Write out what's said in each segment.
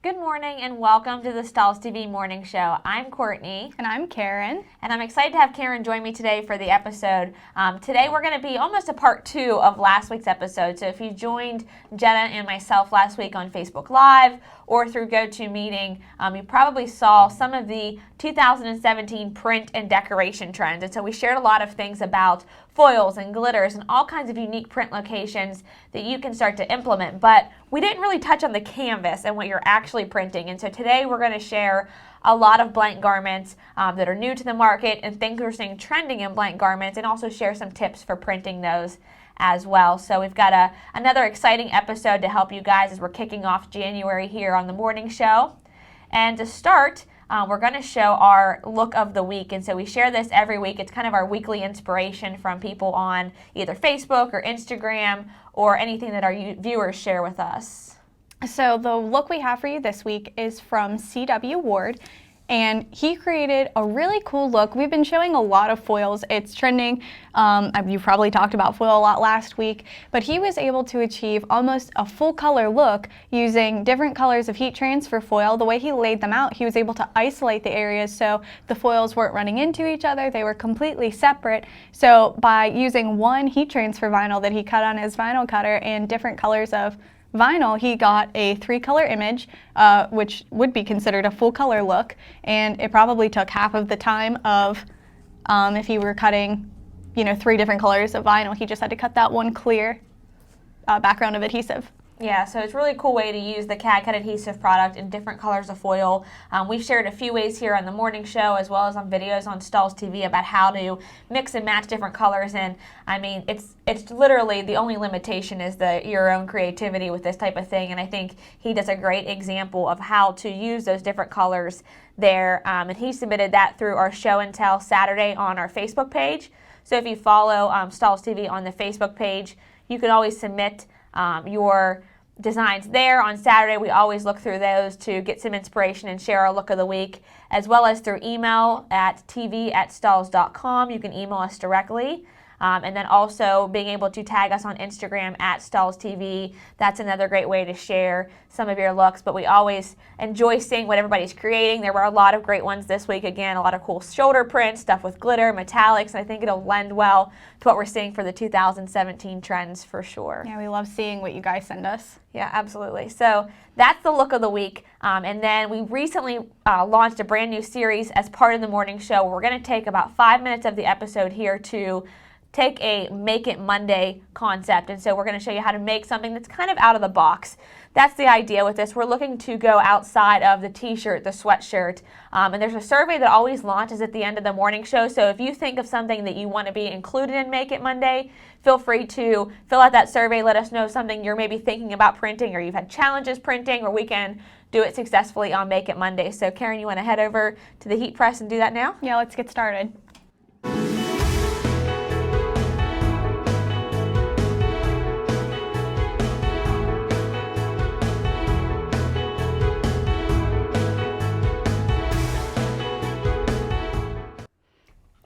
Good morning and welcome to the Stahls TV Morning Show. I'm Courtney. And I'm Karyn. And I'm excited to have Karyn join me today for the episode. Today we're going to be almost a part 2 of last week's episode. So if you joined Jenna and myself last week on Facebook Live or through GoToMeeting, you probably saw some of the 2017 print and decoration trends. And so we shared a lot of things about foils and glitters and all kinds of unique print locations that you can start to implement. But we didn't really touch on the canvas and what you're actually printing. And so today we're going to share a lot of blank garments that are new to the market and things we're seeing trending in blank garments, and also share some tips for printing those as well. So we've got another exciting episode to help you guys as we're kicking off January here on the morning show. And to start, we're going to show our look of the week. And so we share this every week. It's kind of our weekly inspiration from people on either Facebook or Instagram or anything that our viewers share with us. So the look we have for you this week is from C.W. Ward, and he created a really cool look. We've been showing a lot of foils. It's trending. You probably talked about foil a lot last week, but he was able to achieve almost a full color look using different colors of heat transfer foil. The way he laid them out, he was able to isolate the areas so the foils weren't running into each other. They were completely separate. So by using one heat transfer vinyl that he cut on his vinyl cutter and different colors of vinyl, he got a 3-color image, which would be considered a full color look, and it probably took half of the time of if he were cutting, 3 different colors of vinyl. He just had to cut that one clear background of adhesive. Yeah, so it's a really cool way to use the CAD-CUT adhesive product in different colors of foil. We've shared a few ways here on the morning show as well as on videos on Stahls TV about how to mix and match different colors. And I mean, it's literally the only limitation is your own creativity with this type of thing. And I think he does a great example of how to use those different colors there. And he submitted that through our show and tell Saturday on our Facebook page. So if you follow Stahls TV on the Facebook page, you can always submit your designs there. On Saturday, we always look through those to get some inspiration and share our look of the week, as well as through email at tv@stahls.com. You can email us directly. And then also being able to tag us on Instagram at Stahls TV. That's another great way to share some of your looks. But we always enjoy seeing what everybody's creating. There were a lot of great ones this week. Again, a lot of cool shoulder prints, stuff with glitter, metallics. And I think it'll lend well to what we're seeing for the 2017 trends for sure. Yeah, we love seeing what you guys send us. Yeah, absolutely. So that's the look of the week. And then we recently launched a brand new series as part of the morning show. We're going to take about 5 minutes of the episode here to take a Make It Monday concept. And so we're going to show you how to make something that's kind of out of the box. That's the idea with this. We're looking to go outside of the t-shirt, the sweatshirt. And there's a survey that always launches at the end of the morning show. So if you think of something that you want to be included in Make It Monday, feel free to fill out that survey. Let us know something you're maybe thinking about printing or you've had challenges printing, or we can do it successfully on Make It Monday. So Karyn, you want to head over to the heat press and do that now? Yeah, let's get started.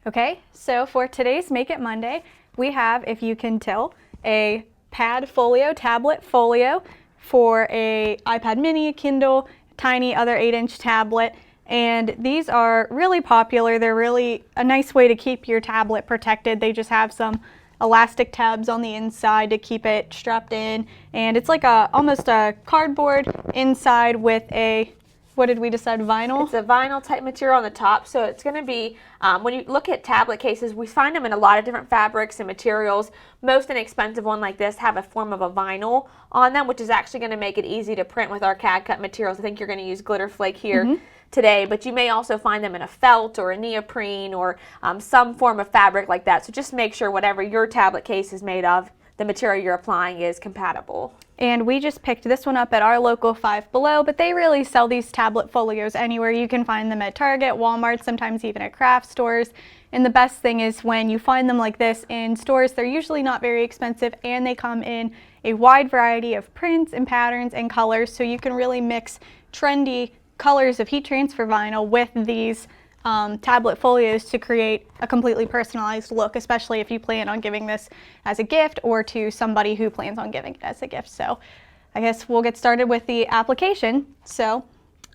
Okay, so for today's Make It Monday, we have, if you can tell, a pad folio, tablet folio for a iPad mini, a Kindle, tiny other 8-inch tablet. And these are really popular. They're really a nice way to keep your tablet protected. They just have some elastic tabs on the inside to keep it strapped in. And it's like almost a cardboard inside with a, what did we decide, vinyl? It's a vinyl type material on the top, so it's going to be, when you look at tablet cases, we find them in a lot of different fabrics and materials. Most inexpensive one like this have a form of a vinyl on them, which is actually going to make it easy to print with our CAD-CUT materials. I think you're going to use glitter flake here today, but you may also find them in a felt or a neoprene or some form of fabric like that. So just make sure whatever your tablet case is made of, the material you're applying is compatible. And we just picked this one up at our local Five Below, but they really sell these tablet folios anywhere. You can find them at Target, Walmart, sometimes even at craft stores. And the best thing is when you find them like this in stores, they're usually not very expensive, and they come in a wide variety of prints and patterns and colors, so you can really mix trendy colors of heat transfer vinyl with these tablet folios to create a completely personalized look, especially if you plan on giving this as a gift or to somebody who plans on giving it as a gift. So I guess we'll get started with the application. So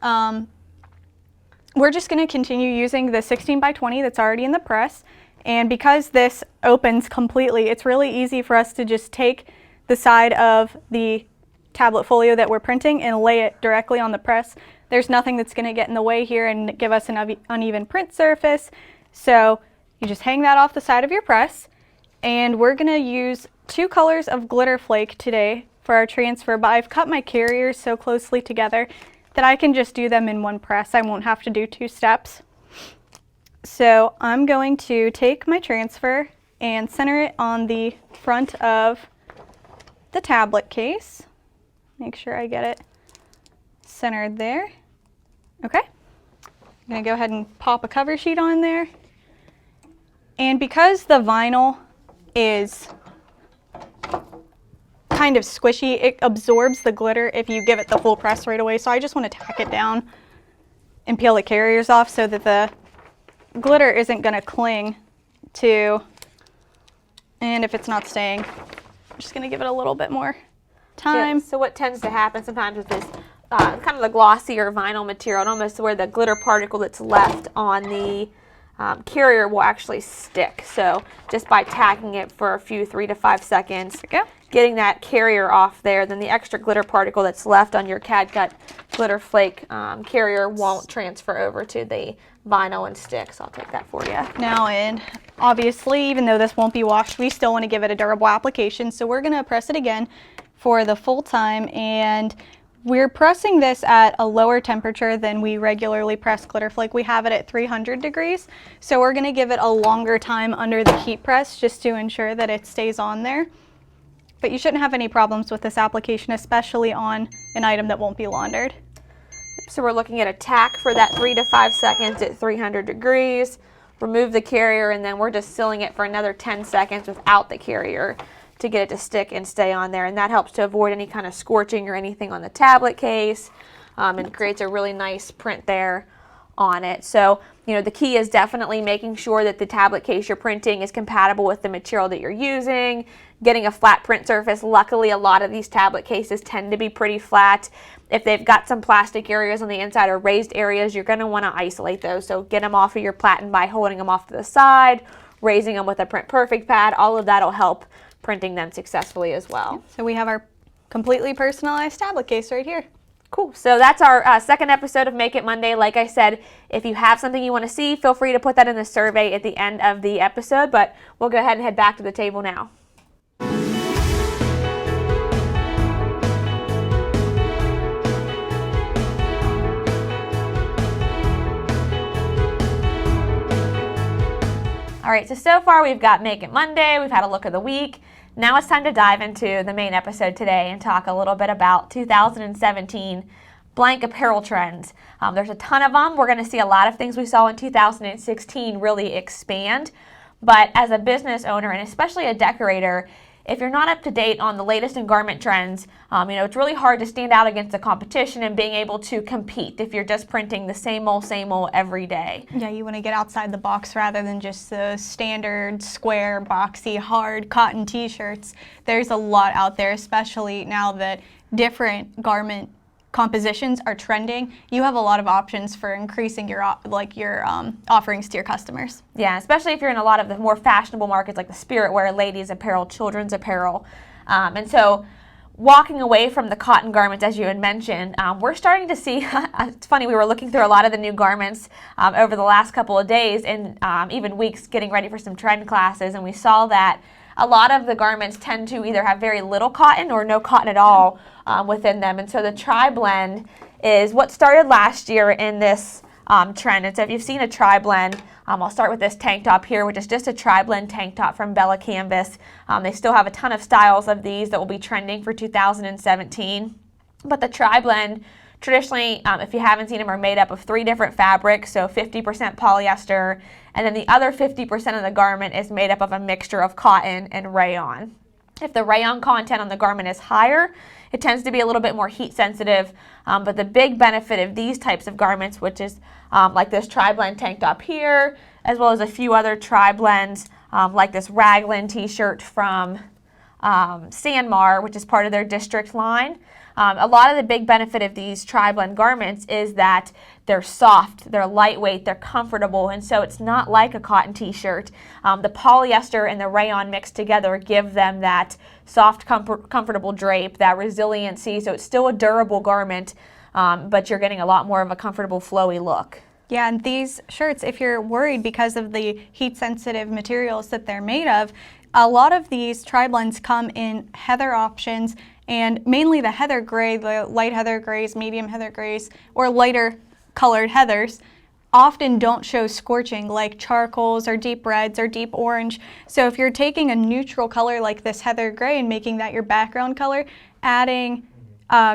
we're just going to continue using the 16 by 20 that's already in the press. And because this opens completely, it's really easy for us to just take the side of the tablet folio that we're printing and lay it directly on the press. There's nothing that's going to get in the way here and give us an uneven print surface. So you just hang that off the side of your press. And we're going to use 2 colors of glitter flake today for our transfer, but I've cut my carriers so closely together that I can just do them in one press. I won't have to do 2 steps. So I'm going to take my transfer and center it on the front of the tablet case. Make sure I get it centered there. Okay. I'm going to go ahead and pop a cover sheet on there. And because the vinyl is kind of squishy, it absorbs the glitter if you give it the full press right away. So I just want to tack it down and peel the carriers off so that the glitter isn't going to cling to, and if it's not staying, I'm just going to give it a little bit more time. Yeah, so what tends to happen sometimes with this kind of the glossier vinyl material, almost where the glitter particle that's left on the carrier will actually stick. So just by tacking it for a few 3 to 5 seconds, getting that carrier off there, then the extra glitter particle that's left on your CAD-CUT glitter flake carrier won't transfer over to the vinyl and stick. So I'll take that for you. Now, and obviously, even though this won't be washed, we still want to give it a durable application. So we're going to press it again for the full time, and we're pressing this at a lower temperature than we regularly press glitter flake. We have it at 300 degrees. So we're going to give it a longer time under the heat press just to ensure that it stays on there. But you shouldn't have any problems with this application, especially on an item that won't be laundered. So we're looking at a tack for that 3 to 5 seconds at 300 degrees. Remove the carrier, and then we're just sealing it for another 10 seconds without the carrier to get it to stick and stay on there. And that helps to avoid any kind of scorching or anything on the tablet case, and creates a really nice print there on it. So, you know, the key is definitely making sure that the tablet case you're printing is compatible with the material that you're using, getting a flat print surface. Luckily, a lot of these tablet cases tend to be pretty flat. If they've got some plastic areas on the inside or raised areas, you're going to want to isolate those. So get them off of your platen by holding them off to the side, raising them with a Print Perfect pad. All of that will help printing them successfully as well. So we have our completely personalized tablet case right here. Cool. So that's our second episode of Make It Monday. Like I said, if you have something you want to see, feel free to put that in the survey at the end of the episode, but we'll go ahead and head back to the table now. All right, so far we've got Make It Monday, we've had a look of the week. Now it's time to dive into the main episode today and talk a little bit about 2017 blank apparel trends. There's a ton of them. We're going to see a lot of things we saw in 2016 really expand. But as a business owner, and especially a decorator, if you're not up to date on the latest in garment trends, it's really hard to stand out against the competition and being able to compete if you're just printing the same old every day. Yeah, you want to get outside the box rather than just the standard, square, boxy, hard cotton t-shirts. There's a lot out there, especially now that different garment compositions are trending. You have a lot of options for increasing your offerings to your customers. Yeah, especially if you're in a lot of the more fashionable markets like the spirit wear, ladies apparel, children's apparel. And so walking away from the cotton garments, as you had mentioned, we're starting to see, it's funny, we were looking through a lot of the new garments over the last couple of days and even weeks getting ready for some trend classes, and we saw that a lot of the garments tend to either have very little cotton or no cotton at all within them. And so the tri-blend is what started last year in this trend. And so if you've seen a tri-blend, I'll start with this tank top here, which is just a tri-blend tank top from Bella Canvas. They still have a ton of styles of these that will be trending for 2017. But the tri-blend, traditionally, if you haven't seen them, are made up of 3 different fabrics, so 50% polyester, and then the other 50% of the garment is made up of a mixture of cotton and rayon. If the rayon content on the garment is higher, it tends to be a little bit more heat sensitive, but the big benefit of these types of garments, which is like this tri-blend tank top here, as well as a few other tri-blends, like this raglan t-shirt from Sanmar, which is part of their district line. A lot of the big benefit of these tri-blend garments is that they're soft, they're lightweight, they're comfortable, and so it's not like a cotton t-shirt. The polyester and the rayon mixed together give them that soft, comfortable drape, that resiliency, so it's still a durable garment, but you're getting a lot more of a comfortable, flowy look. Yeah, and these shirts, if you're worried because of the heat-sensitive materials that they're made of, a lot of these tri-blends come in heather options, and mainly the heather gray, the light heather grays, medium heather grays, or lighter colored heathers often don't show scorching like charcoals or deep reds or deep orange. So if you're taking a neutral color like this heather gray and making that your background color, adding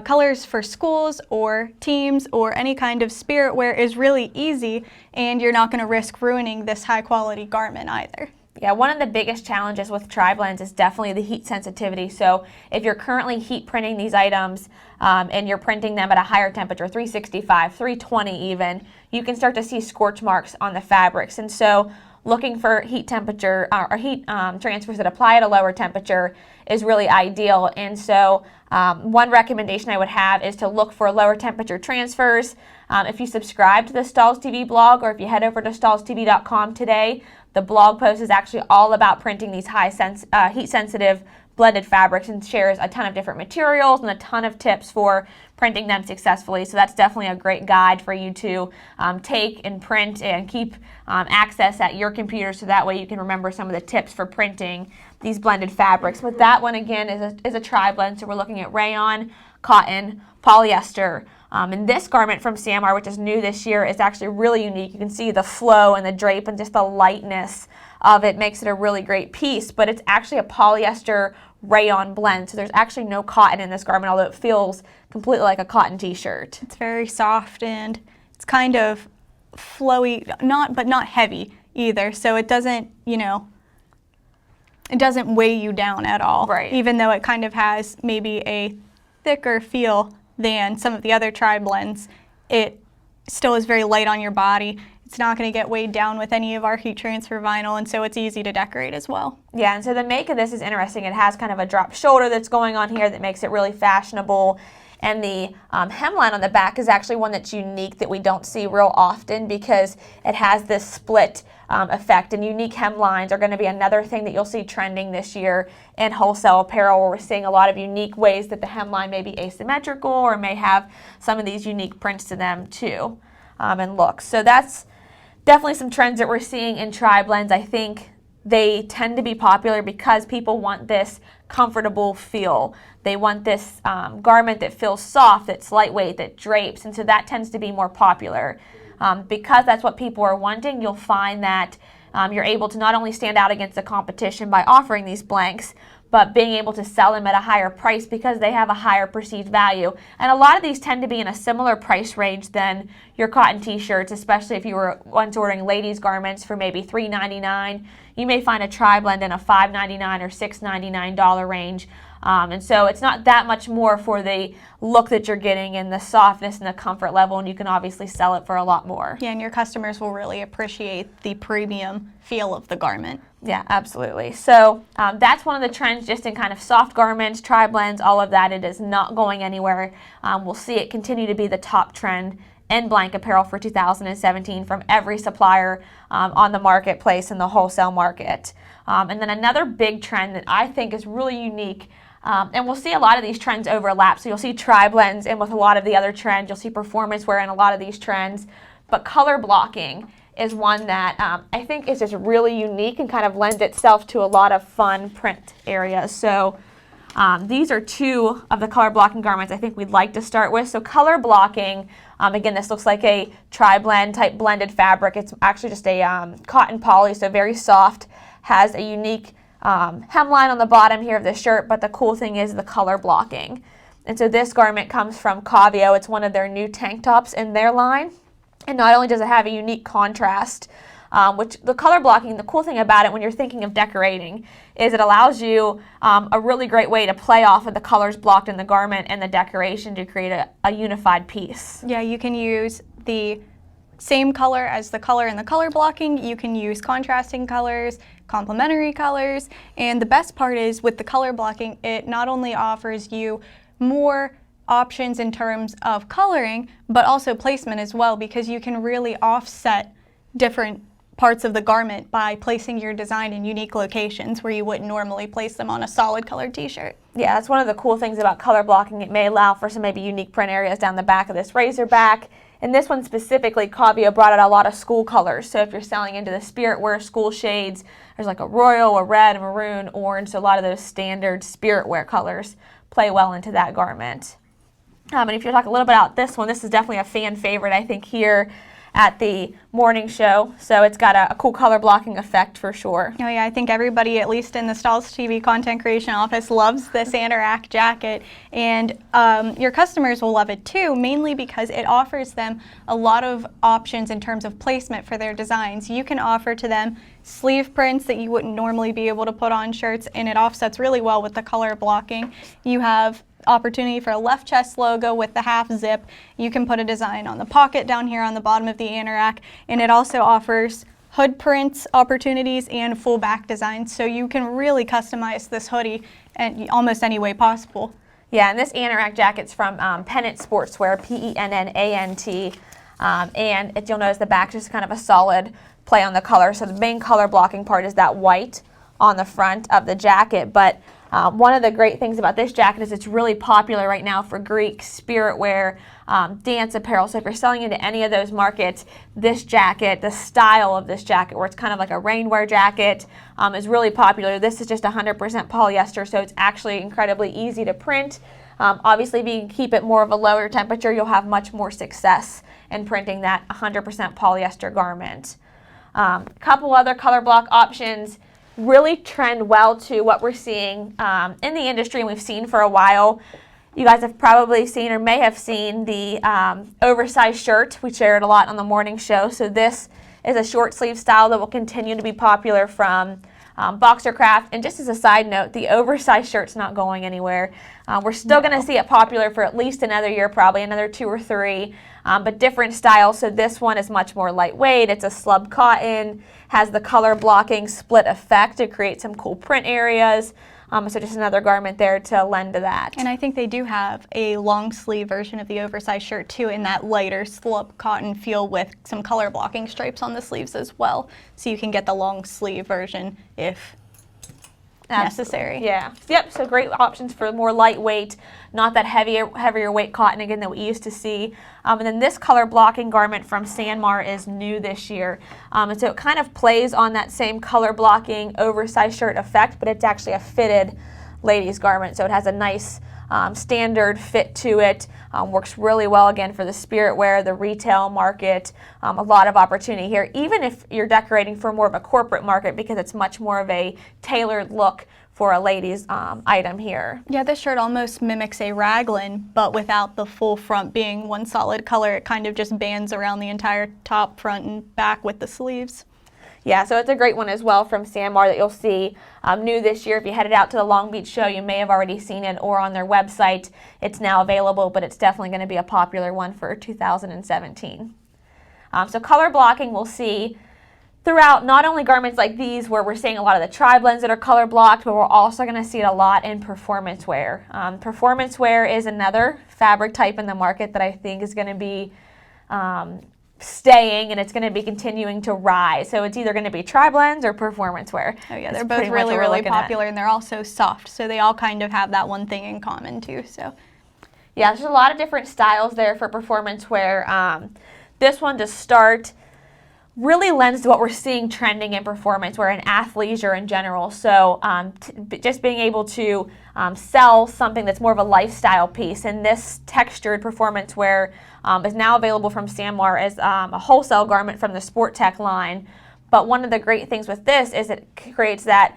colors for schools or teams or any kind of spirit wear is really easy, and you're not going to risk ruining this high quality garment either. Yeah, one of the biggest challenges with tri-blends is definitely the heat sensitivity. So if you're currently heat printing these items and you're printing them at a higher temperature, 365, 320 even, you can start to see scorch marks on the fabrics. And so looking for heat temperature or heat transfers that apply at a lower temperature is really ideal. And so one recommendation I would have is to look for lower temperature transfers. If you subscribe to the Stahls TV blog, or if you head over to stahlstv.com today, the blog post is actually all about printing these heat sensitive blended fabrics and shares a ton of different materials and a ton of tips for printing them successfully. So that's definitely a great guide for you to take and print and keep access at your computer, so that way you can remember some of the tips for printing these blended fabrics. But that one again is a tri-blend, so we're looking at rayon, cotton, polyester. And this garment from CMR, which is new this year, is actually really unique. You can see the flow and the drape and just the lightness of it makes it a really great piece, but it's actually a polyester rayon blend, so there's actually no cotton in this garment, although it feels completely like a cotton t-shirt. It's very soft and it's kind of flowy, but not heavy either, so it doesn't, it doesn't weigh you down at all. Right. Even though it kind of has maybe a thicker feel than some of the other tri-blends, it still is very light on your body. It's not going to get weighed down with any of our heat transfer vinyl, and so it's easy to decorate as well. Yeah, and so the make of this is interesting. It has kind of a drop shoulder that's going on here that makes it really fashionable. And the hemline on the back is actually one that's unique that we don't see real often because it has this split effect. And unique hemlines are going to be another thing that you'll see trending this year in wholesale apparel, where we're seeing a lot of unique ways that the hemline may be asymmetrical or may have some of these unique prints to them too, and looks. So that's definitely some trends that we're seeing in tri-blends. I think they tend to be popular because people want this comfortable feel. They want this garment that feels soft, that's lightweight, that drapes, and so that tends to be more popular. Because that's what people are wanting, you'll find that you're able to not only stand out against the competition by offering these blanks, but being able to sell them at a higher price because they have a higher perceived value. And a lot of these tend to be in a similar price range than your cotton t-shirts, especially if you were once ordering ladies' garments for maybe $3.99. You may find a tri-blend in a $5.99 or $6.99 range. And so it's not that much more for the look that you're getting and the softness and the comfort level, and you can obviously sell it for a lot more. Yeah, and your customers will really appreciate the premium feel of the garment. Yeah, absolutely. So that's one of the trends just in kind of soft garments, tri-blends, all of that. It is not going anywhere. We'll see it continue to be the top trend in blank apparel for 2017 from every supplier on the marketplace and the wholesale market. And then another big trend that I think is really unique, and we'll see a lot of these trends overlap. So you'll see tri-blends in with a lot of the other trends. You'll see performance wear in a lot of these trends. But color blocking is one that I think is just really unique and kind of lends itself to a lot of fun print areas. So these are two of the color blocking garments I think we'd like to start with. So color blocking, again, this looks like a tri-blend type blended fabric. It's actually just a cotton poly, so very soft, has a unique hemline on the bottom here of the shirt, but the cool thing is the color blocking. And so this garment comes from Cavio. It's one of their new tank tops in their line. And not only does it have a unique contrast, which the color blocking, the cool thing about it when you're thinking of decorating is it allows you a really great way to play off of the colors blocked in the garment and the decoration to create a unified piece. Yeah, you can use the same color as the color in the color blocking. You can use contrasting colors, complementary colors, and the best part is with the color blocking, it not only offers you more options in terms of coloring, but also placement as well, because you can really offset different parts of the garment by placing your design in unique locations where you wouldn't normally place them on a solid colored t-shirt. Yeah, that's one of the cool things about color blocking. It may allow for some maybe unique print areas down the back of this razorback. And this one specifically, Kavia brought out a lot of school colors. So if you're selling into the spirit wear school shades, there's like a royal, a red, a maroon, orange. So a lot of those standard spirit wear colors play well into that garment. And if you're talking a little bit about this one, this is definitely a fan favorite, I think, here at the morning show. So it's got a cool color blocking effect for sure. Oh yeah, I think everybody, at least in the Stahls TV content creation office, loves this anorak jacket, and your customers will love it too, mainly because it offers them a lot of options in terms of placement for their designs. You can offer to them sleeve prints that you wouldn't normally be able to put on shirts, and it offsets really well with the color blocking. You have opportunity for a left chest logo with the half zip. You can put a design on the pocket down here on the bottom of the anorak, and it also offers hood prints opportunities and full back designs, so you can really customize this hoodie in almost any way possible. Yeah, and this anorak jacket's from Pennant Sportswear, Pennant, and you'll notice the back is just kind of a solid play on the color. So the main color blocking part is that white on the front of the jacket, but one of the great things about this jacket is it's really popular right now for Greek, spirit wear, dance apparel. So if you're selling into any of those markets, this jacket, the style of this jacket, where it's kind of like a rainwear jacket, is really popular. This is just 100% polyester, so it's actually incredibly easy to print. Obviously, if you keep it more of a lower temperature, you'll have much more success in printing that 100% polyester garment. Couple other color block options really trend well to what we're seeing in the industry, and we've seen for a while. You guys have probably seen or may have seen the oversized shirt. We shared a lot on the morning show. So this is a short sleeve style that will continue to be popular from Boxercraft. And just as a side note, the oversized shirt's not going anywhere. We're still going to see it popular for at least another year, probably another 2 or 3, but different styles. So this one is much more lightweight. It's a slub cotton, has the color blocking split effect to create some cool print areas. So just another garment there to lend to that. And I think they do have a long sleeve version of the oversized shirt too, in that lighter slub cotton feel with some color blocking stripes on the sleeves as well. So you can get the long sleeve version if necessary. Yeah. Yep. So great options for more lightweight, not that heavier weight cotton again that we used to see. And then this color blocking garment from Sanmar is new this year. And so it kind of plays on that same color blocking oversized shirt effect, but it's actually a fitted ladies garment. So it has a nice standard fit to it. Works really well again for the spirit wear, the retail market. A lot of opportunity here, even if you're decorating for more of a corporate market, because it's much more of a tailored look for a ladies item here. Yeah, this shirt almost mimics a raglan, but without the full front being one solid color. It kind of just bands around the entire top, front, and back with the sleeves. Yeah, so it's a great one as well from Sanmar that you'll see new this year. If you headed out to the Long Beach show, you may have already seen it, or on their website. It's now available, but it's definitely going to be a popular one for 2017. So color blocking we'll see throughout not only garments like these, where we're seeing a lot of the tri-blends that are color blocked, but we're also going to see it a lot in performance wear. Performance wear is another fabric type in the market that I think is going to be staying, and it's going to be continuing to rise. So it's either going to be tri-blends or performance wear. Oh yeah, they're both really popular, and they're also soft, so they all kind of have that one thing in common too. So yeah, there's a lot of different styles there for performance wear. This one to start really lends to what we're seeing trending in performance wear and athleisure in general. So just being able to sell something that's more of a lifestyle piece, and this textured performance wear is now available from Sanmar as a wholesale garment from the Sport Tech line. But one of the great things with this is it creates that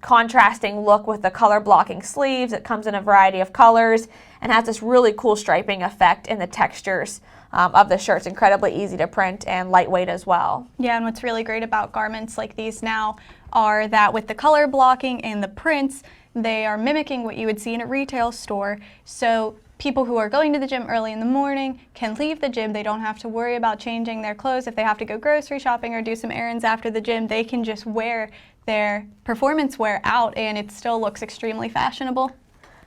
contrasting look with the color blocking sleeves. It comes in a variety of colors and has this really cool striping effect in the textures of the shirts. Incredibly easy to print and lightweight as well. Yeah, and what's really great about garments like these now are that with the color blocking and the prints, they are mimicking what you would see in a retail store. So people who are going to the gym early in the morning can leave the gym. They don't have to worry about changing their clothes. If they have to go grocery shopping or do some errands after the gym, they can just wear their performance wear out, and it still looks extremely fashionable.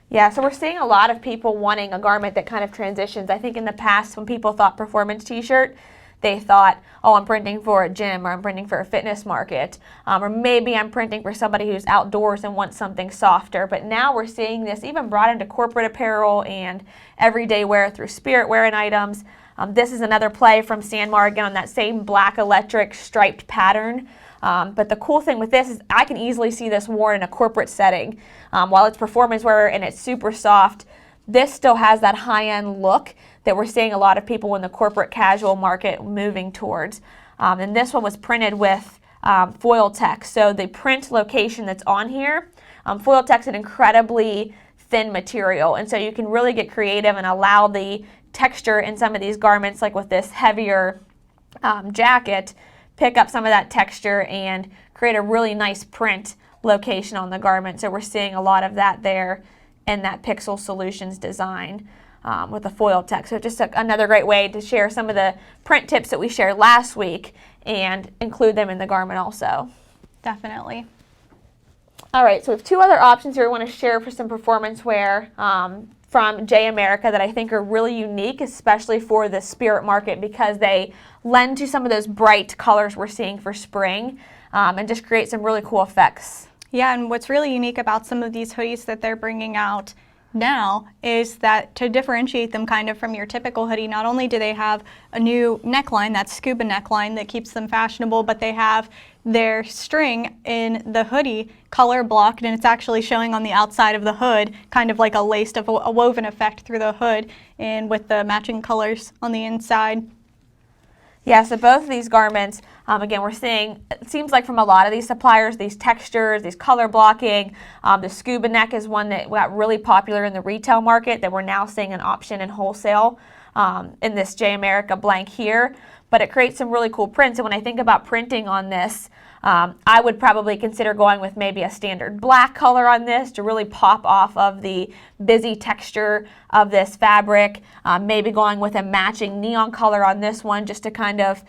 Yeah, so we're seeing a lot of people wanting a garment that kind of transitions. I think in the past when people thought performance t-shirt, they thought, oh, I'm printing for a gym, or I'm printing for a fitness market, or maybe I'm printing for somebody who's outdoors and wants something softer. But now we're seeing this even brought into corporate apparel and everyday wear through spirit wearing items. This is another play from Sanmar, again on that same black electric striped pattern. But the cool thing with this is I can easily see this worn in a corporate setting. While it's performance wear and it's super soft, this still has that high-end look that we're seeing a lot of people in the corporate casual market moving towards. And this one was printed with foil text. So the print location that's on here, foil text is an incredibly thin material. And so you can really get creative and allow the texture in some of these garments, like with this heavier jacket, pick up some of that texture and create a really nice print location on the garment. So we're seeing a lot of that there in that Pixel Solutions design with the foil text. So just another great way to share some of the print tips that we shared last week and include them in the garment also. Definitely. All right, so we have two other options here we want to share for some performance wear from J America that I think are really unique, especially for the spirit market, because they lend to some of those bright colors we're seeing for spring and just create some really cool effects. Yeah, and what's really unique about some of these hoodies that they're bringing out now is that to differentiate them kind of from your typical hoodie, not only do they have a new neckline, that scuba neckline that keeps them fashionable, but they have their string in the hoodie color blocked, and it's actually showing on the outside of the hood, kind of like a laced, a woven effect through the hood, and with the matching colors on the inside. Yeah, so both of these garments, again, we're seeing, it seems like from a lot of these suppliers, these textures, these color blocking. The scuba neck is one that got really popular in the retail market that we're now seeing an option in wholesale in this J America blank here. But it creates some really cool prints. And when I think about printing on this, I would probably consider going with maybe a standard black color on this to really pop off of the busy texture of this fabric. Maybe going with a matching neon color on this one just to kind of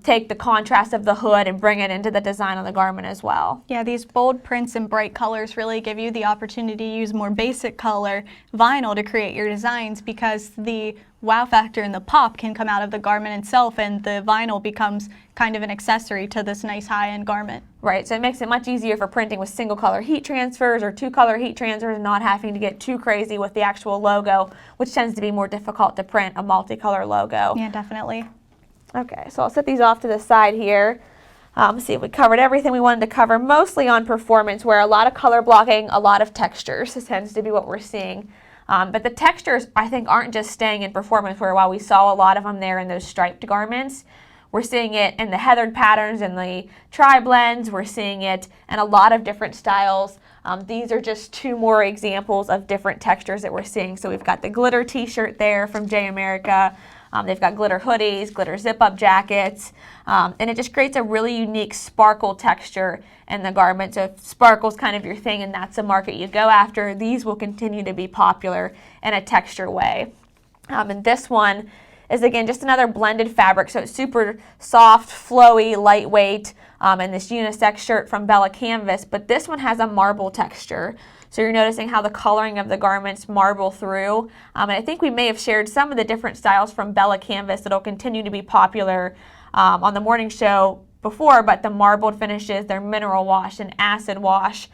take the contrast of the hood and bring it into the design of the garment as well. Yeah, these bold prints and bright colors really give you the opportunity to use more basic color vinyl to create your designs, because the wow factor and the pop can come out of the garment itself, and the vinyl becomes kind of an accessory to this nice high-end garment. Right, so it makes it much easier for printing with single color heat transfers or two color heat transfers, and not having to get too crazy with the actual logo, which tends to be more difficult to print a multicolor logo. Yeah, definitely. Okay, so I'll set these off to the side here. See if we covered everything we wanted to cover, mostly on performance, where a lot of color blocking, a lot of textures. This tends to be what we're seeing. But the textures, I think, aren't just staying in performance wear. While we saw a lot of them there in those striped garments, we're seeing it in the heathered patterns and the tri-blends. We're seeing it in a lot of different styles. These are just two more examples of different textures that we're seeing. So we've got the glitter t-shirt there from J America. They've got glitter hoodies, glitter zip-up jackets, and it just creates a really unique sparkle texture in the garment. So if sparkle's kind of your thing and that's a market you go after, these will continue to be popular in a texture way. And this one is, again, just another blended fabric, so it's super soft, flowy, lightweight, and this unisex shirt from Bella Canvas, but this one has a marble texture. So you're noticing how the coloring of the garments marble through. And I think we may have shared some of the different styles from Bella Canvas that'll continue to be popular on the morning show before, but the marbled finishes, their mineral wash and acid wash,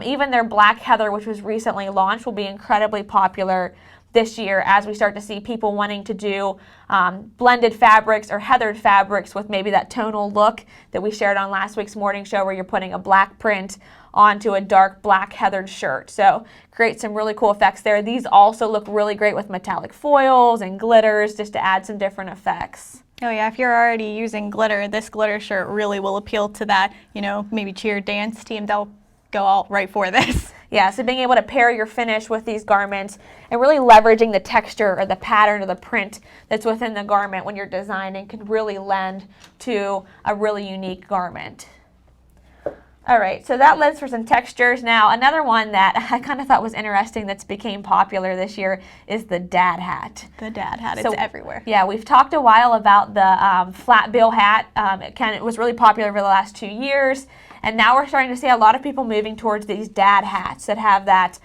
even their black heather, which was recently launched, will be incredibly popular this year as we start to see people wanting to do blended fabrics or heathered fabrics with maybe that tonal look that we shared on last week's morning show, where you're putting a black print onto a dark black heathered shirt. So create some really cool effects there. These also look really great with metallic foils and glitters, just to add some different effects. Oh yeah, if you're already using glitter, this glitter shirt really will appeal to that, you know, maybe cheer dance team. They'll go all right for this. Yeah, so being able to pair your finish with these garments and really leveraging the texture or the pattern or the print that's within the garment when you're designing can really lend to a really unique garment. All right, so that lives for some textures. Now, another one that I kind of thought was interesting that's became popular this year is the dad hat. The dad hat, it's everywhere. Yeah, we've talked a while about the flat bill hat. It was really popular over the last 2 years, and now we're starting to see a lot of people moving towards these dad hats that have that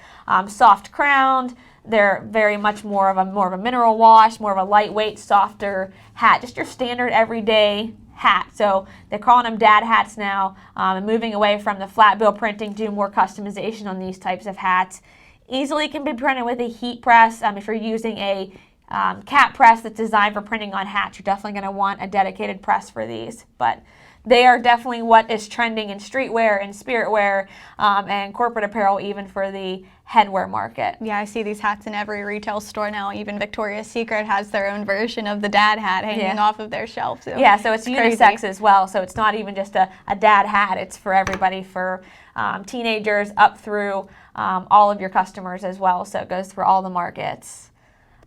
soft crown. They're very much more of a mineral wash, more of a lightweight, softer hat, just your standard everyday hat. So they're calling them dad hats now, and moving away from the flat bill printing, do more customization on these types of hats. Easily can be printed with a heat press. If you're using a CAT press that's designed for printing on hats, you're definitely going to want a dedicated press for these. But they are definitely what is trending in streetwear and spirit wear and corporate apparel, even for the headwear market. Yeah, I see these hats in every retail store now. Even Victoria's Secret has their own version of the dad hat hanging off of their shelf. So yeah, so it's unisex as well. So it's not even just a dad hat. It's for everybody, for teenagers up through all of your customers as well. So it goes through all the markets.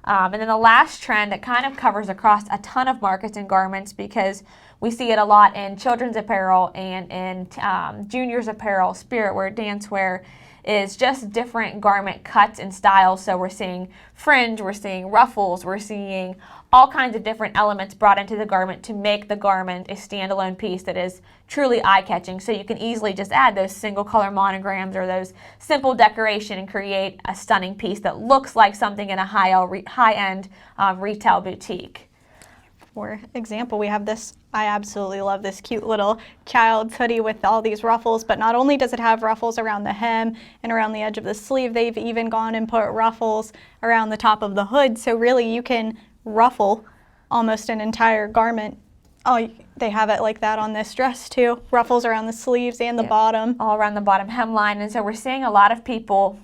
And then the last trend that kind of covers across a ton of markets and garments, because we see it a lot in children's apparel and in juniors apparel, spirit wear, dance wear, is just different garment cuts and styles. So we're seeing fringe, we're seeing ruffles, we're seeing all kinds of different elements brought into the garment to make the garment a standalone piece that is truly eye-catching. So you can easily just add those single color monograms or those simple decoration and create a stunning piece that looks like something in a high-end retail boutique. For example, we have this, I absolutely love this cute little child's hoodie with all these ruffles, but not only does it have ruffles around the hem and around the edge of the sleeve, they've even gone and put ruffles around the top of the hood. So really you can ruffle almost an entire garment. Oh, they have it like that on this dress too. Ruffles around the sleeves and the bottom. All around the bottom hemline. And so we're seeing a lot of people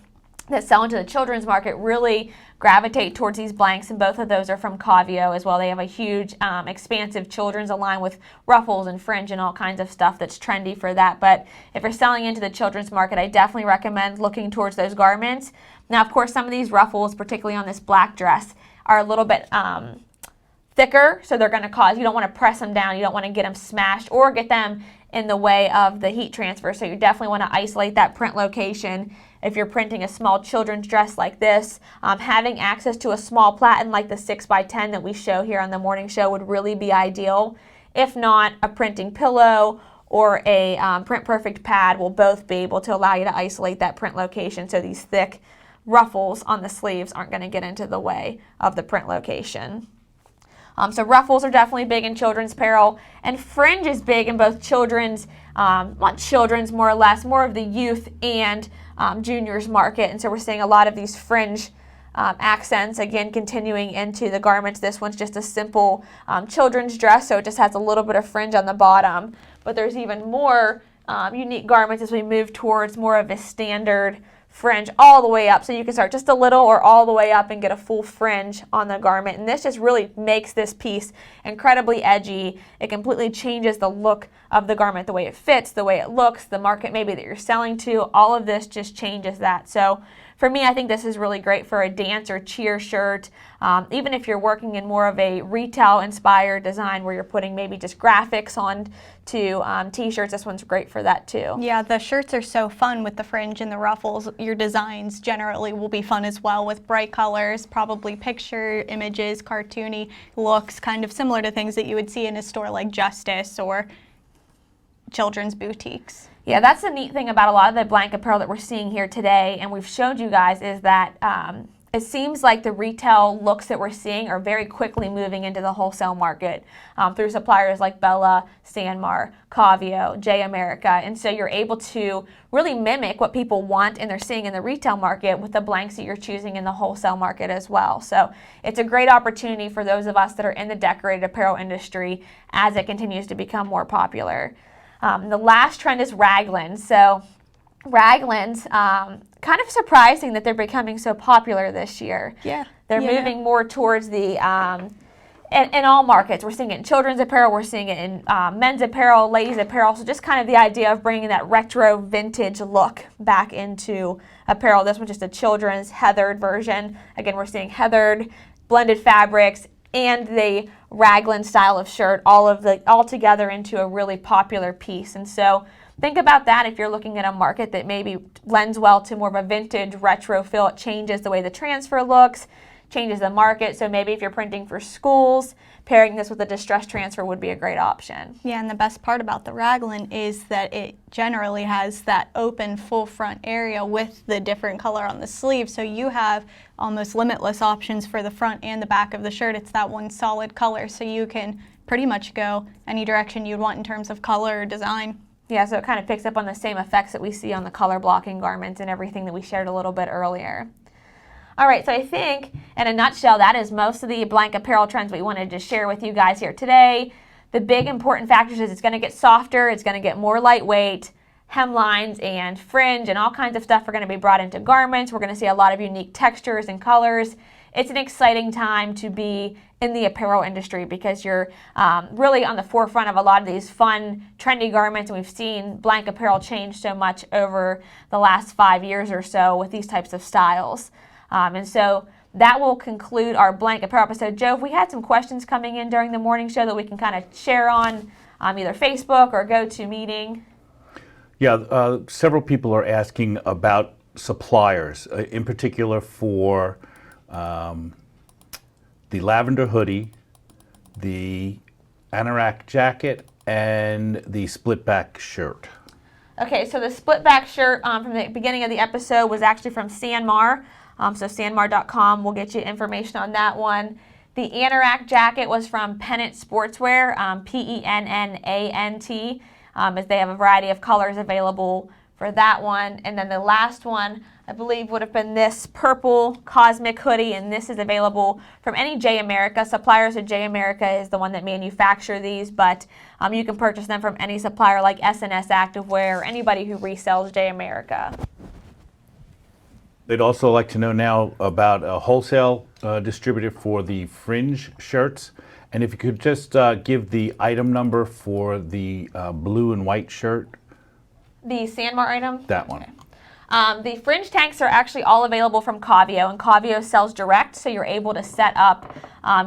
that sell into the children's market really gravitate towards these blanks, and both of those are from Cavio as well. They have a huge expansive children's line with ruffles and fringe and all kinds of stuff that's trendy for that. But if you're selling into the children's market, I definitely recommend looking towards those garments. Now, of course, some of these ruffles, particularly on this black dress, are a little bit thicker, so they're going to cause, you don't want to press them down, you don't want to get them smashed or get them in the way of the heat transfer. So you definitely want to isolate that print location. If you're printing a small children's dress like this, having access to a small platen like the 6x10 that we show here on the morning show would really be ideal. If not, a printing pillow or a print perfect pad will both be able to allow you to isolate that print location, so these thick ruffles on the sleeves aren't going to get into the way of the print location. So ruffles are definitely big in children's apparel, and fringe is big in both children's, not children's, more or less, more of the youth and juniors market. And so we're seeing a lot of these fringe accents, again, continuing into the garments. This one's just a simple children's dress, so it just has a little bit of fringe on the bottom. But there's even more unique garments as we move towards more of a standard fringe all the way up, so you can start just a little or all the way up and get a full fringe on the garment. And this just really makes this piece incredibly edgy. It completely changes the look of the garment, the way it fits, the way it looks, the market maybe that you're selling to. All of this just changes that. So for me, I think this is really great for a dance or cheer shirt. Even if you're working in more of a retail-inspired design where you're putting maybe just graphics on to t-shirts, this one's great for that too. Yeah, the shirts are so fun with the fringe and the ruffles. Your designs generally will be fun as well with bright colors, probably picture images, cartoony looks, kind of similar to things that you would see in a store like Justice or children's boutiques. Yeah, that's the neat thing about a lot of the blank apparel that we're seeing here today, and we've showed you guys, is that it seems like the retail looks that we're seeing are very quickly moving into the wholesale market through suppliers like Bella, Sanmar, Cavio, J America. And so you're able to really mimic what people want and they're seeing in the retail market with the blanks that you're choosing in the wholesale market as well. So it's a great opportunity for those of us that are in the decorated apparel industry as it continues to become more popular. The last trend is raglans. So raglans, kind of surprising that they're becoming so popular this year. Yeah. They're moving more towards the, in all markets. We're seeing it in children's apparel, we're seeing it in men's apparel, ladies' apparel. So just kind of the idea of bringing that retro vintage look back into apparel. This one's just a children's heathered version. Again, we're seeing heathered, blended fabrics, and the raglan style of shirt all together into a really popular piece. And so think about that if you're looking at a market that maybe lends well to more of a vintage retro feel. It changes the way the transfer looks, changes the market. So maybe if you're printing for schools, pairing this with a distressed transfer would be a great option. Yeah, and the best part about the raglan is that it generally has that open full front area with the different color on the sleeve. So you have almost limitless options for the front and the back of the shirt. It's that one solid color, so you can pretty much go any direction you'd want in terms of color or design. Yeah, so it kind of picks up on the same effects that we see on the color blocking garments and everything that we shared a little bit earlier. All right, so I think in a nutshell, that is most of the blank apparel trends we wanted to share with you guys here today. The big important factors is it's going to get softer, it's going to get more lightweight, hemlines and fringe and all kinds of stuff are going to be brought into garments. We're going to see a lot of unique textures and colors. It's an exciting time to be in the apparel industry because you're really on the forefront of a lot of these fun, trendy garments, and we've seen blank apparel change so much over the last 5 years or so with these types of styles. And so that will conclude our blank apparel episode. Joe, if we had some questions coming in during the morning show that we can kind of share on either Facebook or GoToMeeting. Yeah, several people are asking about suppliers, in particular for the lavender hoodie, the anorak jacket, and the split back shirt. Okay, so the split back shirt from the beginning of the episode was actually from Sanmar. So sanmar.com will get you information on that one. The anorak jacket was from Pennant Sportswear, Pennant, as they have a variety of colors available for that one. And then the last one, I believe, would have been this purple cosmic hoodie, and this is available from any J America supplier. So J America is the one that manufacture these, but you can purchase them from any supplier like S&S Activewear or anybody who resells J America. They'd also like to know now about a wholesale distributor for the fringe shirts. And if you could just give the item number for the blue and white shirt. The Sanmar item? That one. Okay. The fringe tanks are actually all available from Cavio, and Cavio sells direct, so you're able to set up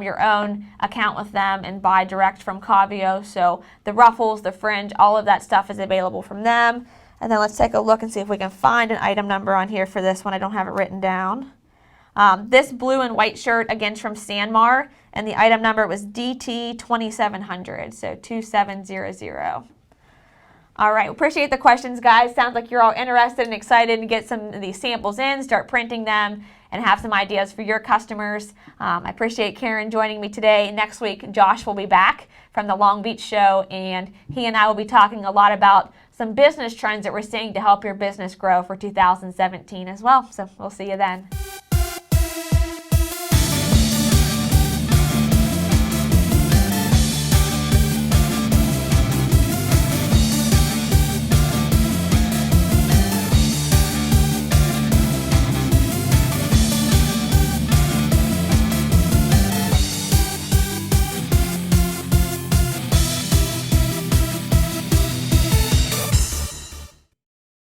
your own account with them and buy direct from Cavio. So the ruffles, the fringe, all of that stuff is available from them. And then let's take a look and see if we can find an item number on here for this one. I don't have it written down. This blue and white shirt, again, is from Sanmar, and the item number was DT2700, so 2700. All right, appreciate the questions, guys. Sounds like you're all interested and excited to get some of these samples in, start printing them, and have some ideas for your customers. I appreciate Karyn joining me today. Next week, Josh will be back from the Long Beach show, and he and I will be talking a lot about some business trends that we're seeing to help your business grow for 2017 as well. So we'll see you then.